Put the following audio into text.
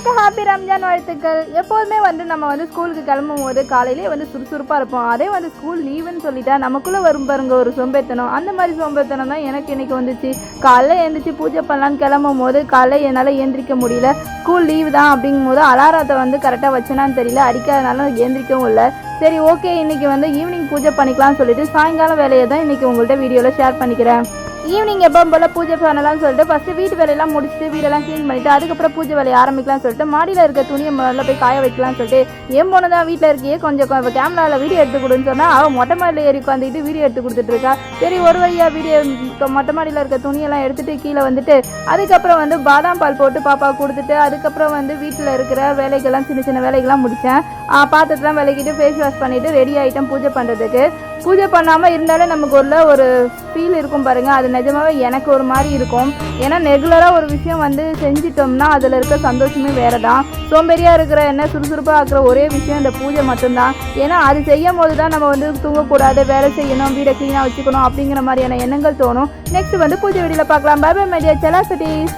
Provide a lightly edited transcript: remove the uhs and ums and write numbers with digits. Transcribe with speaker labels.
Speaker 1: எல்லாருக்கும் ஹாப்பி ரம்ஜான் வாழ்த்துக்கள். எப்போதுமே நம்ம ஸ்கூலுக்கு கிளம்பும் போது காலையிலே சுறுசுறுப்பாக இருப்போம். அதே ஸ்கூல் லீவுன்னு சொல்லிட்டா நமக்குள்ளே வரும் பாருங்க ஒரு சோம்பேத்தனம். அந்த மாதிரி சோம்பேத்தனம் தான் எனக்கு இன்னைக்கு வந்துச்சு. காலைல எழுந்திரிச்சு பூஜை பண்ணலான்னு கிளம்பும் போது காலைல என்னால் ஏந்திரிக்க முடியல. ஸ்கூல் லீவு தான் அப்படிங்கும் போது அலாரத்தை கரெக்டாக வச்சேனான்னு தெரியல, அடிக்காதனால ஏந்திரிக்கவும் இல்லை. சரி ஓகே, இன்னைக்கு ஈவினிங் பூஜை பண்ணிக்கலாம்னு சொல்லிட்டு சாயங்காலம் வேலையை தான் இன்னைக்கு உங்கள்கிட்ட வீடியோவில் ஷேர் பண்ணிக்கிறேன். ஈவினிங் எப்போ போல் பூஜை பண்ணலாம்னு சொல்லிட்டு ஃபஸ்ட்டு வீட்டு வேலையெல்லாம் முடிச்சுட்டு வீடெல்லாம் க்ளீன் பண்ணிவிட்டு அதுக்கப்புறம் பூஜை வேலையை ஆரம்பிக்கலாம்னு சொல்லிட்டு மாடியில் இருக்க துணியை முதல்ல போய் காய வைக்கலாம்னு சொல்லிட்டு என் பொண்ணு தான் வீட்டில் இருக்கையே கொஞ்சம் கேமராவில் வீடியோ எடுத்து கொடுன்னு சொன்னால் அவள் மொட்டை மாடியில் ஏறி உட்காந்துக்கிட்டு வீடியோ எடுத்து கொடுத்துட்ருக்கா. சரி ஒரு வழியாக வீடியோ மொட்டை மாடியில் இருக்க துணியெல்லாம் எடுத்துகிட்டு கீழே வந்துட்டு அதுக்கப்புறம் பாதாம் பால் போட்டு பாப்பா கொடுத்துட்டு அதுக்கப்புறம் வீட்டில் இருக்கிற வேலைகள்லாம் சின்ன சின்ன வேலைகள்லாம் முடித்தேன். பாத்திரத்தெலாம் விளக்கிட்டு ஃபேஸ் வாஷ் பண்ணிவிட்டு ரெடி ஆகிட்டேன் பூஜை பண்ணுறதுக்கு. பூஜை பண்ணாமல் இருந்தாலே நமக்கு ஒரு ஃபீல் இருக்கும் பாருங்கள், அது நிஜமாவே எனக்கு ஒரு மாதிரி இருக்கும். ஏன்னா ரெகுலராக ஒரு விஷயம் செஞ்சிட்டோம்னா அதில் இருக்க சந்தோஷமே வேறு தான். சோம்பேறியாக இருக்கிற என்ன சுறுசுறுப்பாக இருக்கிற ஒரே விஷயம் இந்த பூஜை மட்டும்தான். ஏன்னா அது செய்யும் போது தான் நம்ம தூங்கக்கூடாது, வேலை செய்யணும், வீடை க்ளீனாக வச்சுக்கணும் அப்படிங்கிற மாதிரியான எண்ணங்கள் தோணும். நெக்ஸ்ட் பூஜை வீடியோவில் பார்க்கலாம். பை பை மை டியர் செல்லா குட்டீஸ்.